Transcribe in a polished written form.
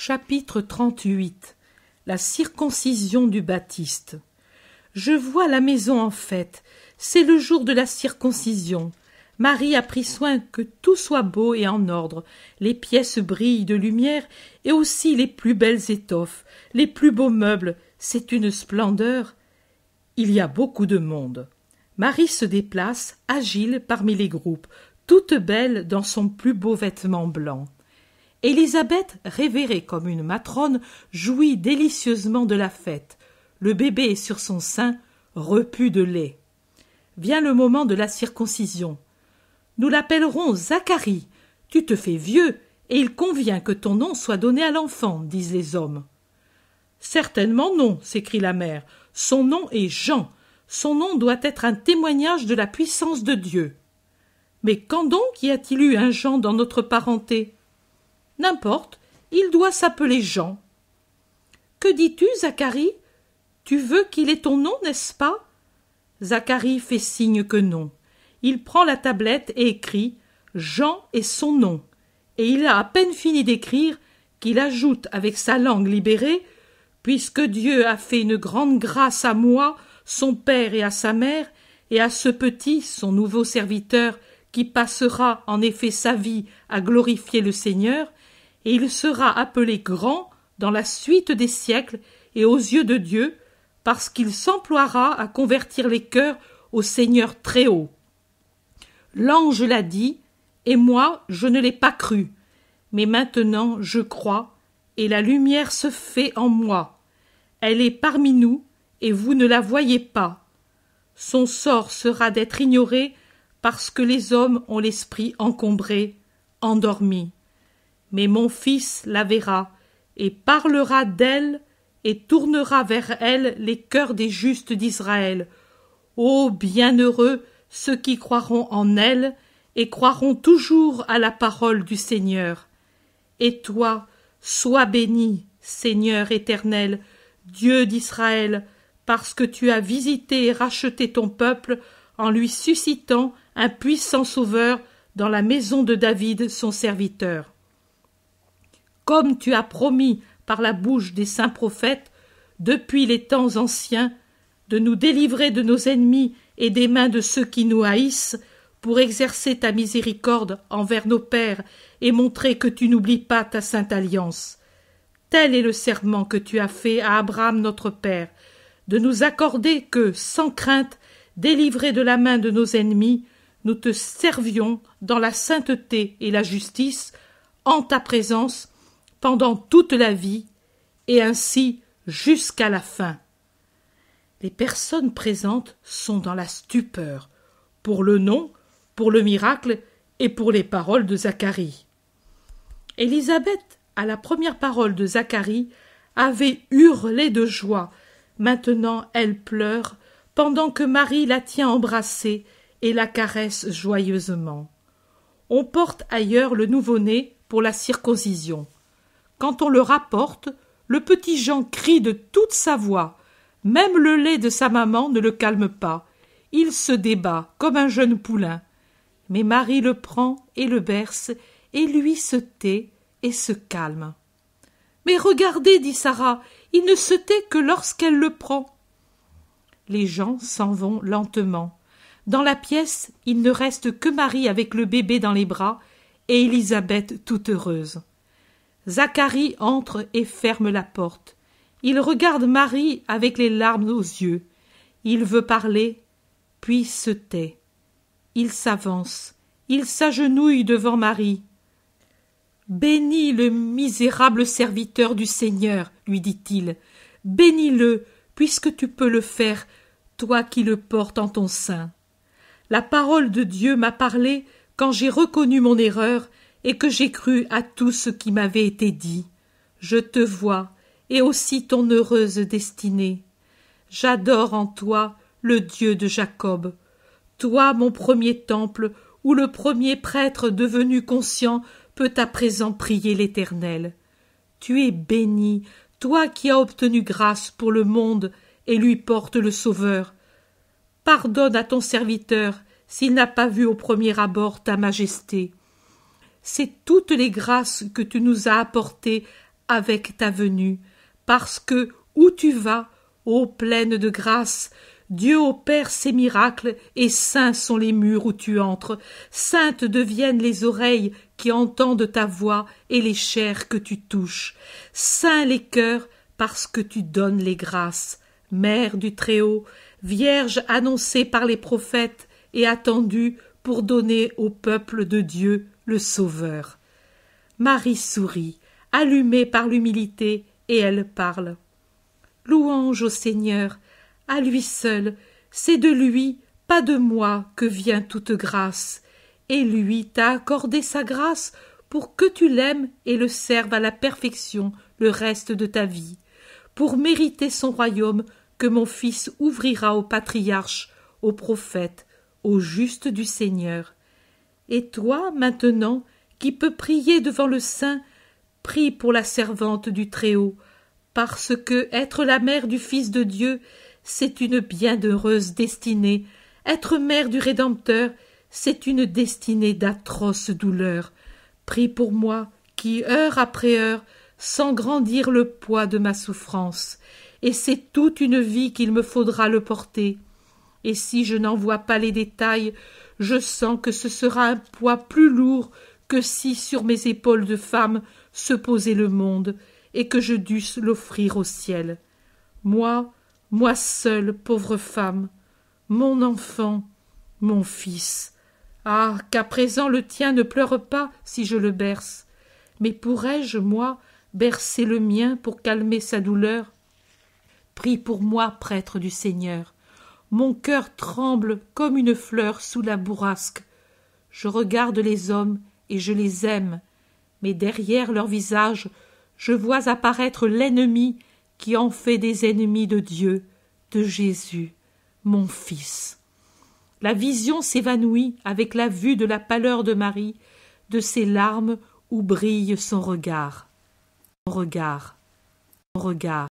Chapitre 38. La circoncision du Baptiste. Je vois la maison en fête. C'est le jour de la circoncision. Marie a pris soin que tout soit beau et en ordre. Les pièces brillent de lumière et aussi les plus belles étoffes, les plus beaux meubles. C'est une splendeur. Il y a beaucoup de monde. Marie se déplace, agile parmi les groupes, toute belle dans son plus beau vêtement blanc. Élisabeth, révérée comme une matrone, jouit délicieusement de la fête. Le bébé est sur son sein, repu de lait. Vient le moment de la circoncision. Nous l'appellerons Zacharie. Tu te fais vieux, et il convient que ton nom soit donné à l'enfant, disent les hommes. Certainement non, s'écrie la mère. Son nom est Jean. Son nom doit être un témoignage de la puissance de Dieu. Mais quand donc y a-t-il eu un Jean dans notre parenté? N'importe, il doit s'appeler Jean. Que dis-tu, Zacharie? Tu veux qu'il ait ton nom, n'est-ce pas? Zacharie fait signe que non. Il prend la tablette et écrit « Jean est son nom ». Et il a à peine fini d'écrire qu'il ajoute avec sa langue libérée « Puisque Dieu a fait une grande grâce à moi, son père et à sa mère, et à ce petit, son nouveau serviteur, qui passera en effet sa vie à glorifier le Seigneur, et il sera appelé grand dans la suite des siècles et aux yeux de Dieu, parce qu'il s'emploiera à convertir les cœurs au Seigneur très haut. L'ange l'a dit, et moi je ne l'ai pas cru, mais maintenant je crois, et la lumière se fait en moi. Elle est parmi nous, et vous ne la voyez pas. Son sort sera d'être ignoré, parce que les hommes ont l'esprit encombré, endormi. Mais mon fils la verra, et parlera d'elle, et tournera vers elle les cœurs des justes d'Israël. Ô bienheureux ceux qui croiront en elle, et croiront toujours à la parole du Seigneur. Et toi, sois béni, Seigneur éternel, Dieu d'Israël, parce que tu as visité et racheté ton peuple en lui suscitant un puissant sauveur dans la maison de David, son serviteur. Comme tu as promis par la bouche des saints prophètes, depuis les temps anciens, de nous délivrer de nos ennemis et des mains de ceux qui nous haïssent, pour exercer ta miséricorde envers nos pères et montrer que tu n'oublies pas ta sainte alliance. Tel est le serment que tu as fait à Abraham notre père, de nous accorder que, sans crainte, délivrés de la main de nos ennemis, nous te servions dans la sainteté et la justice, en ta présence, pendant toute la vie, et ainsi jusqu'à la fin. Les personnes présentes sont dans la stupeur, pour le nom, pour le miracle et pour les paroles de Zacharie. Élisabeth, à la première parole de Zacharie, avait hurlé de joie. Maintenant elle pleure, pendant que Marie la tient embrassée et la caresse joyeusement. On porte ailleurs le nouveau-né pour la circoncision. Quand on le rapporte, le petit Jean crie de toute sa voix. Même le lait de sa maman ne le calme pas. Il se débat comme un jeune poulain. Mais Marie le prend et le berce, et lui se tait et se calme. « Mais regardez, dit Sarah, il ne se tait que lorsqu'elle le prend. » Les gens s'en vont lentement. Dans la pièce, il ne reste que Marie avec le bébé dans les bras et Élisabeth toute heureuse. Zacharie entre et ferme la porte. Il regarde Marie avec les larmes aux yeux. Il veut parler, puis se tait. Il s'avance. Il s'agenouille devant Marie. « Bénis le misérable serviteur du Seigneur, lui dit-il. Bénis-le, puisque tu peux le faire, toi qui le portes en ton sein. La parole de Dieu m'a parlé quand j'ai reconnu mon erreur et que j'ai cru à tout ce qui m'avait été dit. Je te vois, et aussi ton heureuse destinée. J'adore en toi le Dieu de Jacob. Toi, mon premier temple, où le premier prêtre devenu conscient peut à présent prier l'Éternel. Tu es béni, toi qui as obtenu grâce pour le monde et lui portes le Sauveur. Pardonne à ton serviteur s'il n'a pas vu au premier abord ta majesté. C'est toutes les grâces que tu nous as apportées avec ta venue, parce que, où tu vas, ô pleine de grâce, Dieu opère ses miracles, et saints sont les murs où tu entres, saintes deviennent les oreilles qui entendent ta voix et les chairs que tu touches, saints les cœurs parce que tu donnes les grâces. Mère du Très-Haut, Vierge annoncée par les prophètes et attendue pour donner au peuple de Dieu le Sauveur. Marie sourit, allumée par l'humilité, et elle parle. Louange au Seigneur, à lui seul, c'est de lui, pas de moi, que vient toute grâce. Et lui t'a accordé sa grâce pour que tu l'aimes et le serves à la perfection le reste de ta vie, pour mériter son royaume que mon Fils ouvrira aux patriarches, aux prophètes, aux justes du Seigneur. Et toi, maintenant, qui peux prier devant le Saint, prie pour la servante du Très-Haut, parce que être la mère du Fils de Dieu, c'est une bienheureuse destinée. Être mère du Rédempteur, c'est une destinée d'atroces douleurs. Prie pour moi, qui, heure après heure, sens grandir le poids de ma souffrance, et c'est toute une vie qu'il me faudra le porter. Et si je n'en vois pas les détails, je sens que ce sera un poids plus lourd que si sur mes épaules de femme se posait le monde, et que je dusse l'offrir au ciel. Moi seule, pauvre femme, mon enfant, mon fils. Ah, qu'à présent le tien ne pleure pas si je le berce. Mais pourrais-je, moi, bercer le mien pour calmer sa douleur? Prie pour moi, prêtre du Seigneur. Mon cœur tremble comme une fleur sous la bourrasque. Je regarde les hommes et je les aime, mais derrière leur visage, je vois apparaître l'ennemi qui en fait des ennemis de Dieu, de Jésus, mon Fils. La vision s'évanouit avec la vue de la pâleur de Marie, de ses larmes où brille son regard. Son regard.